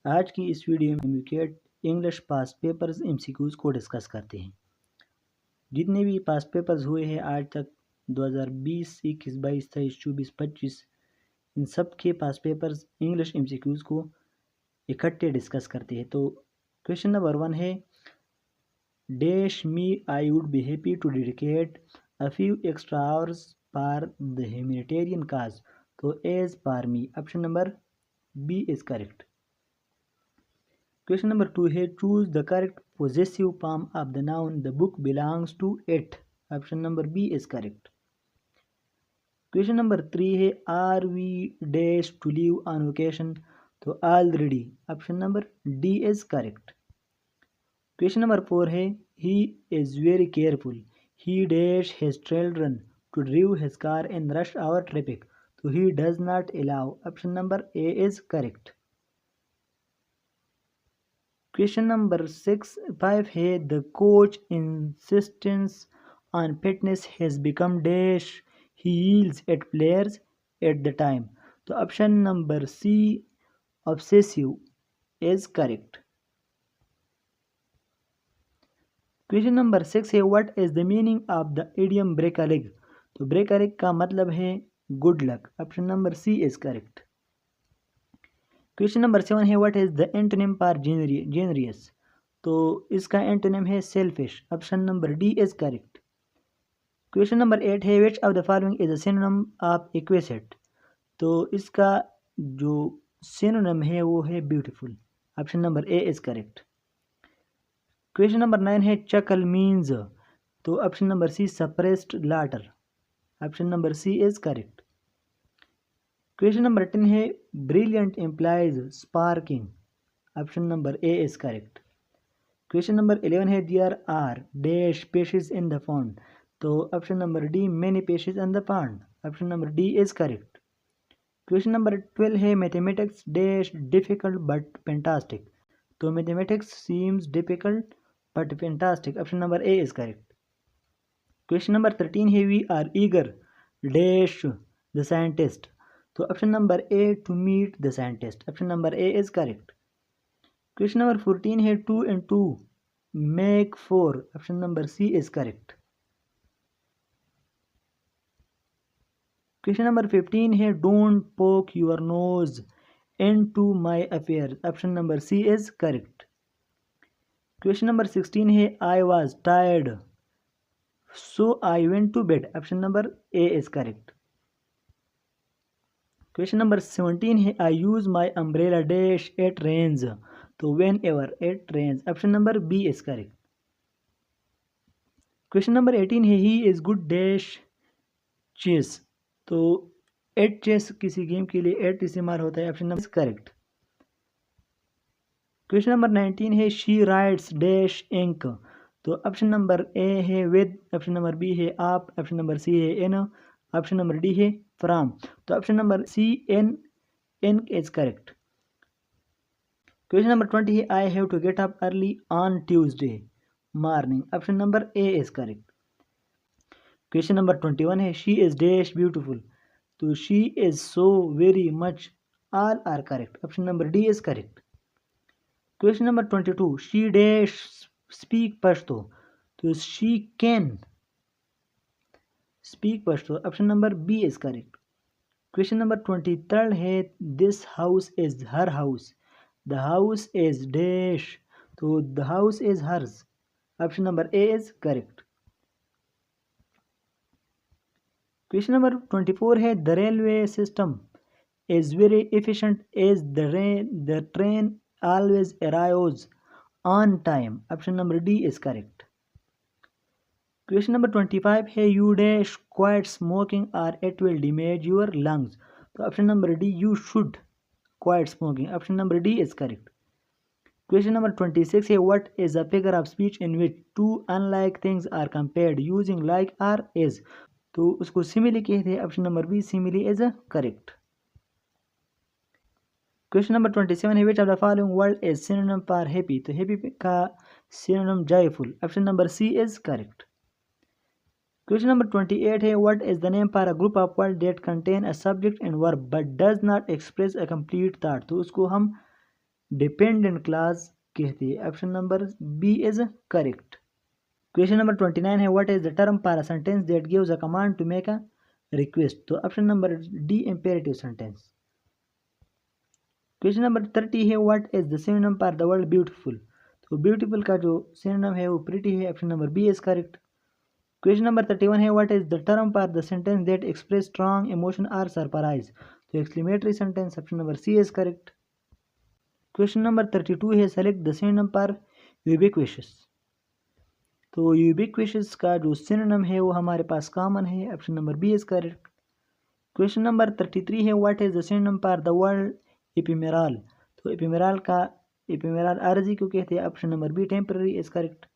आज की इस वीडियो में MCQs English past papers MCQs को डिस्कस करते हैं। जितने भी पास्ट पेपर्स हुए हैं आज तक 2020, 21, 22, 23, 24, 25 इन सब के पास्ट पेपर्स इंग्लिश MCQs को इकट्ठे डिस्कस करते हैं। तो क्वेश्चन नंबर 1 है dash me I would be happy to dedicate a few extra hours for the humanitarian cause. तो as per me option number B is correct. Question number 2 है choose the correct possessive form of the noun the book belongs to it. Option number B is correct. Question number 3 है are we dash to leave on vacation? तो already. Option number D is correct. Question number 4 है he is very careful. He dash his children to drive his car in rush hour traffic. तो he does not allow. Option number A is correct. Question number 5 है the coach insistence on fitness has become dash he yells at players at the time. तो option number C obsessive is correct. Question number 6 है what is the meaning of the idiom break a leg? तो break a leg का मतलब है good luck. Option number C is correct. Question number 7 है what is the antonym for generous. तो इसका antonym है selfish. Option number D is correct. Question number 8 है which of the following is a synonym of exquisite. तो इसका जो synonym है वो है beautiful. Option number A is correct. Question number 9 है चकल मीन्स। तो option number C suppressed laughter. Option number C is correct. Question number 10 है brilliant implies sparkling. Option number A is correct. Question number 11 है there are dash fishes in the pond. तो option number D many fishes in the pond. Option number D is correct. Question number 12 है mathematics dash difficult but fantastic. तो mathematics seems difficult but fantastic. Option number A is correct. Question number 13 है we are eager dash the scientist. तो option number A to meet the scientist. Option number A is correct. Question number 14 है 2 and 2 make 4। Option number C is correct. Question number 15 है don't poke your nose into my affair. Option number C is correct. Question number 16 है I was tired so I went to bed. Option number A is correct. Question number 17 है I use my umbrella dash it rains. तो whenever it range. Option number B is correct. Question number 18 है he is good dash chess. तो at chess किसी game के लिए at इस्तेमाल होता है। Option number is correct. Question number 19 है शी राइट्स डैश इंक। तो ऑप्शन नंबर ए है विद। ऑप्शन नंबर बी है आप। ऑप्शन नंबर सी है इन। ऑप्शन नंबर डी है फ्रॉम। तो option number C an is correct. Question number 20 है I have to get up early on Tuesday morning. Option number A is correct. Question number 21 है she is dash beautiful. तो she is so very much all are correct. Option number D is correct. Question number 22 she dash speak Pashto. तो she can speak Pashto. Option number B is correct. Question number 23 है this house is her house the house is dash. तो the house is hers. Option number A is correct. Question number 24 है the railway system is very efficient is the train always arrives on time. Option number D is correct. Question number 25 है you dash quit smoking or it will damage your lungs. तो option number D you should quite smoking. Option number D is correct. Question number 26 है what is a figure of speech in which two unlike things are compared using like or as. तो उसको simile कहते हैं। Option number B simile is correct. Question number 27 है which of the following word is synonym for happy. तो happy का synonym joyful. Option number C is correct. Question number 28 है what is the name for a group of word that contain a subject and verb but does not express a complete thought. तो उसको हम dependent clause कहते हैं। Option number B is correct. Question number 29 है what is the term for a sentence that gives a command to make a request. तो option number D imperative sentence. Question number 30 है what is the synonym for the word beautiful. तो beautiful का जो synonym है वो pretty है। Option number B is correct. Question number 31 है what is the term for the sentence that express strong emotion और surprise. तो exclamatory sentence. Option number C is correct. Question number 32 है select the synonym for ubiquitous. तो ubiquitous का जो synonym है वो हमारे पास कॉमन है। Option number B is correct. Question number 33 है what is the synonym for the word ephemeral. तो एपिमेरल आरजी को कहते हैं। Option number B temporary is correct.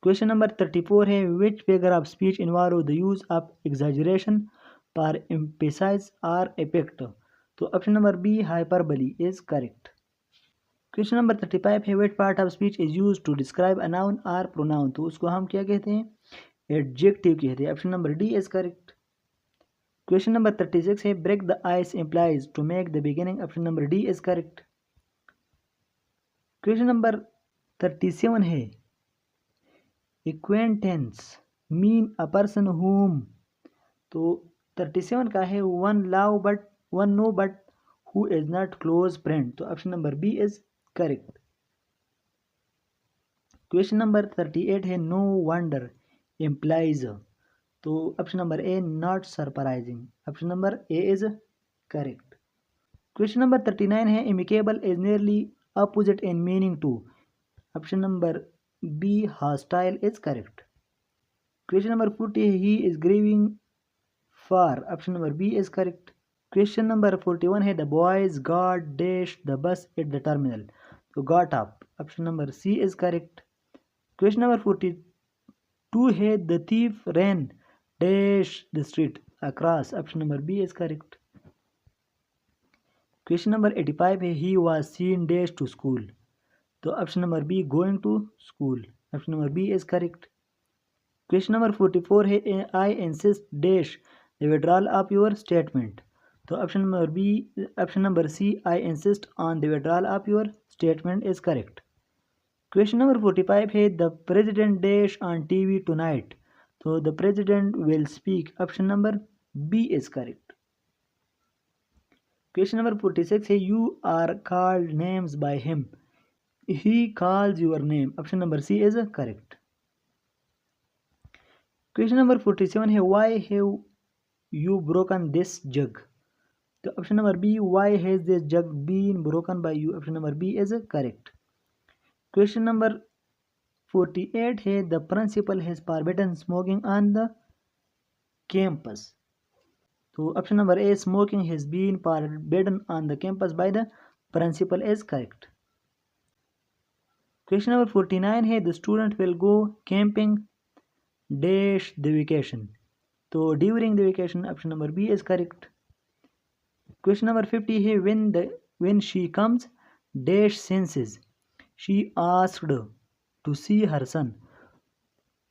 Question number 34 है which figure of speech involve the use of exaggeration for emphasise और effect. तो option number B hyperbole is correct. Question number 35 है which part of speech is use to describe a noun और pronoun. तो उसको हम क्या कहते हैं, एडजेक्टिव कहते हैं। Option number D is correct. Question number 36 है break the ice implies to make the beginning. Option number D is correct. Question number 37 है acquaintance mean a person whom. तो 37 का है one known but who is not close friend. तो option number B is correct. Question number 38 है no wonder implies. तो option number A not surprising. Option number A is correct. Question number 39 है amicable is nearly opposite in meaning to. Option number B hostile is correct. Question number 40 है he is grieving for. Option number B is correct. Question number 41 है the boys got dash the bus at the terminal. तो got up. Option number C is correct. Question number 42 है the thief ran dash the street across. Option number B is correct. Question number 85 है he was seen dash to school. तो option number B going to school. Option number B is correct. Question number 44 है I insist dash the withdrawal of your statement. तो option number C I insist on the withdrawal of your statement is correct. Question number 45 है the president dash on TV tonight. तो the president will speak. Option number B is correct. Question number 46 है you are called names by him. He calls your name. Option number C is correct. Question number 47 है why have you broken this jug. तो option number B why has this jug been broken by you. Option number B is correct. Question number 48 है the principal has forbidden smoking on the campus. तो option number A smoking has been forbidden on the campus by the principal is correct. Question number 49 है the student will go camping dash the vacation. तो during the vacation. Option number B is correct. Question number 50 है when she comes dash senses she asked to see her son।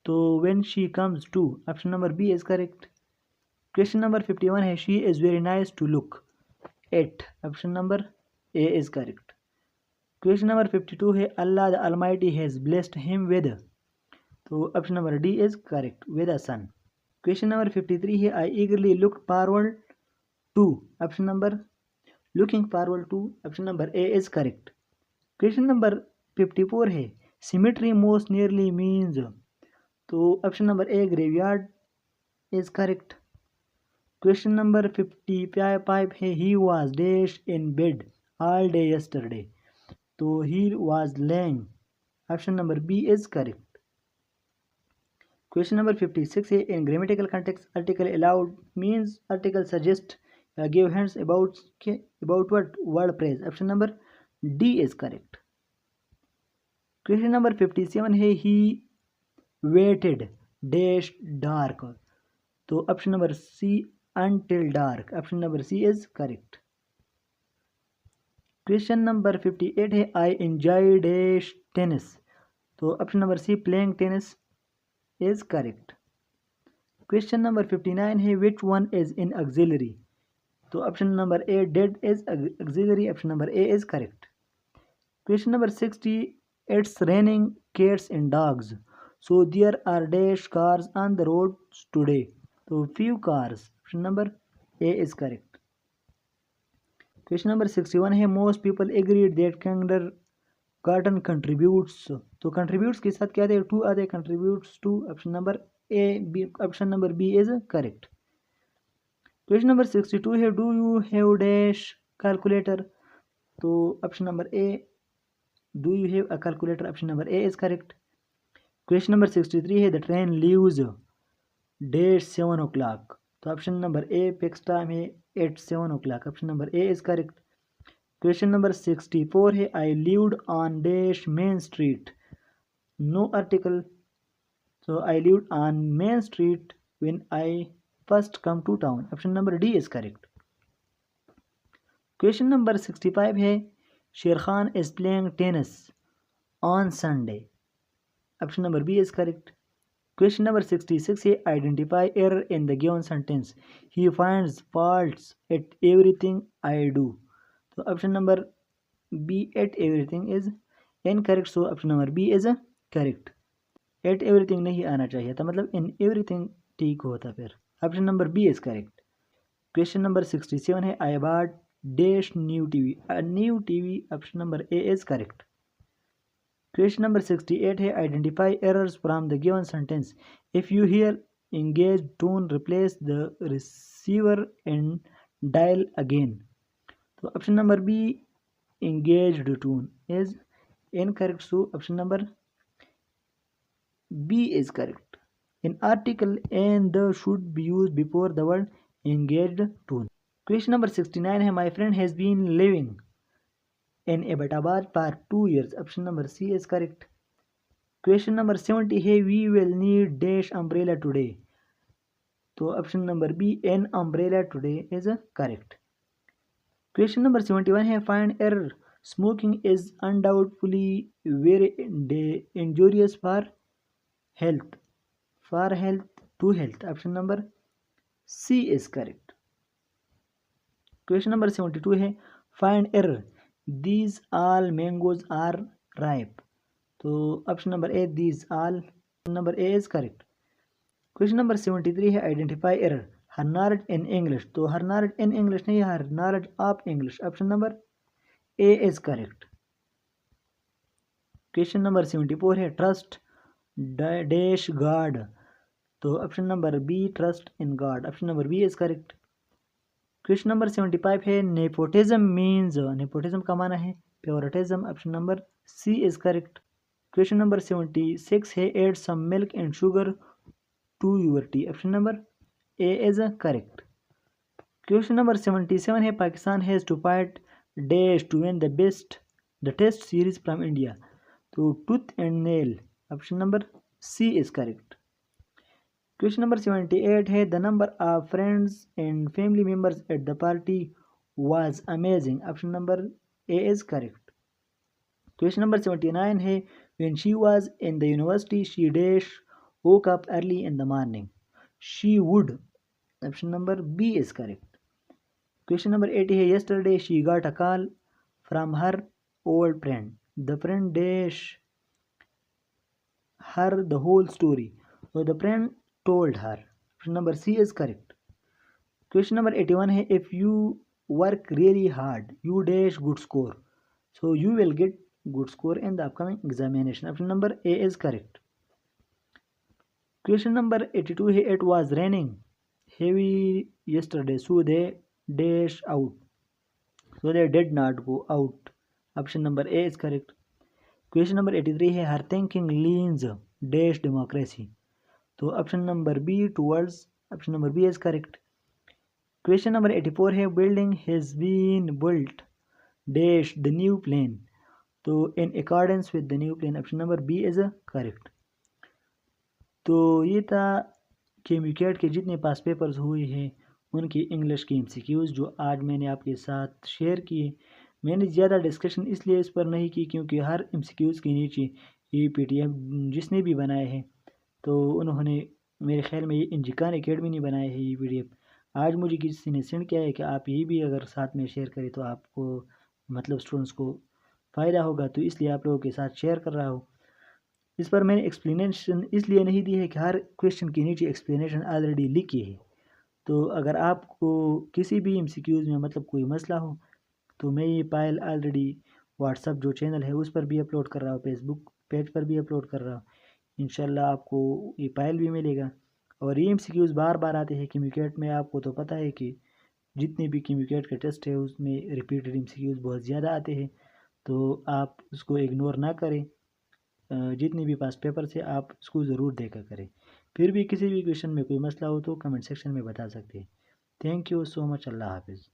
तो when she comes to। Option number B is correct. Question number 51 है she is very nice to look at। Option number A is correct. Question number 52 है Allah the Almighty has blessed him with। तो option number D is correct with a son। Question number 53 है I eagerly looked forward to। Option number looking forward to. Option number A is correct. Question number 54 है cemetery most nearly means. तो option number A graveyard is correct. Question number 55 है he was dash in bed all day yesterday. तो he was laying. Option number B is correct. Question number 56 है in grammatical context article allude means article suggest give hints about what word phrase। Option number D is correct. Question number 57 है he waited dash dark. तो option number C until dark. Option number C is correct. Question number 58 है I enjoy dash tennis. तो option number C playing tennis is correct. Question number 59 है which one is in auxiliary. तो option number A did is auxiliary. Option number A is correct. Question number 60. It's raining cats and dogs. So there are dash cars on the roads today. So few cars. Option number A is correct. Question number 61 है most people agreed that kindergarten contributes. तो contributes के साथ क्या आते हैं? To आते हैं contributes to. Option number A B option number B is correct. Question number 62 है do you have dash calculator? तो option number A do you have a calculator? Option number A is correct. Question number 63 है the train leaves dash 7 o'clock. तो option number A fixed time है at 7 o'clock. Option number A is correct. Question number 64 है I lived on dash main street. No article. So I lived on main street when I first come to town. Option number D is correct. Question number 65 है Sher Khan is playing tennis on Sunday. Option number B is correct. Question number 66 है identify error in the given sentence. He finds faults at everything I do. So option number B at everything is incorrect. So option number B is correct. At everything नहीं आना चाहिए था, मतलब in everything ठीक होता फिर. Option number B is correct. Question number 67 है I bought dash new TV. A new TV. Option number A is correct. Question number 68 है identify errors from the given sentence. If you hear engaged tone, replace the receiver and dial again. तो option number B engaged tone is incorrect. So option number B is correct. An article and the should be used before the word engaged tone. Question number 69 है my friend has been living in Abbottabad for 2 years. Option number C is correct. Question number 70 है we will need dash umbrella today. तो option number B an umbrella today is correct. Question number 71 है find error. Smoking is undoubtedly very injurious for health. For health to health. Option number C is correct. Question number 72 है find error. These all mangoes are ripe. तो option number A these all. Number A is correct. Question number 73 है identify error. Her knowledge in English. तो her knowledge in English नहीं है, her knowledge of English. Option number A is correct. Question number 74 है trust dash God. तो option number B trust in God. Option number B is correct. Question number 75 है nepotism means. Nepotism का माना है favouritism. Option number C is correct. Question number 76 है add some milk and sugar to your tea. Option number A is correct. Question number 77 है Pakistan has to fight dash to win the test series from India. तो tooth and nail. Option number C is correct. Question number 78 है the number of friends and family members at the party was amazing. Option number A is correct. Question number 79 है when she was in the university she dash woke up early in the morning. She would. Option number B is correct. Question number 80 है yesterday she got a call from her old friend. The friend dash her the whole story. So the friend told her. Option number C is correct. Question number 81 है if you work really hard you dash good score. So you will get good score in the upcoming examination. Option number A is correct. Question number 82 है it was raining heavy yesterday so they dash out. So they did not go out. Option number A is correct. Question number 83 है her thinking leans dash democracy. तो option number B towards. ऑप्शन number B is correct. Question number 84 है building has been built dash the new plane. तो in accordance with the new plane. Option number B is correct. तो ये था KMU-CAT के जितने पास papers हुए हैं उनकी इंग्लिश की MCQs जो आज मैंने आपके साथ शेयर किए. मैंने ज़्यादा डिस्कशन इसलिए इस पर नहीं की क्योंकि हर MCQs के नीचे ये PDF जिसने भी बनाए हैं तो उन्होंने मेरे ख्याल में ये इंजिकान एकेडमी ने बनाया है ये PDF. आज मुझे किसी ने सेंड किया है कि आप ये भी अगर साथ में शेयर करें तो आपको मतलब स्टूडेंट्स को फ़ायदा होगा, तो इसलिए आप लोगों के साथ शेयर कर रहा हूँ। इस पर मैंने एक्सप्लेनेशन इसलिए नहीं दी है कि हर क्वेश्चन के नीचे एक्सप्लेनेशन ऑलरेडी लिखी है। तो अगर आपको किसी भी एमसीक्यूज़ में मतलब कोई मसला हो, तो मैं ये फाइल ऑलरेडी व्हाट्सअप जो चैनल है उस पर भी अपलोड कर रहा हूँ, फेसबुक पेज पर भी अपलोड कर रहा हूँ। इंशाल्लाह आपको ये फाइल भी मिलेगा। और ये एमसीक्यूज़ बार बार आते हैं KMU-CAT में, आपको तो पता है कि जितने भी KMU-CAT के टेस्ट है उसमें रिपीटेड एमसीक्यूज़ बहुत ज़्यादा आते हैं, तो आप उसको इग्नोर ना करें। जितने भी पास पेपर से आप उसको ज़रूर देखा करें। फिर भी किसी भी क्वेश्चन में कोई मसला हो तो कमेंट सेक्शन में बता सकते हैं। Thank you so much. Allah हाफिज़।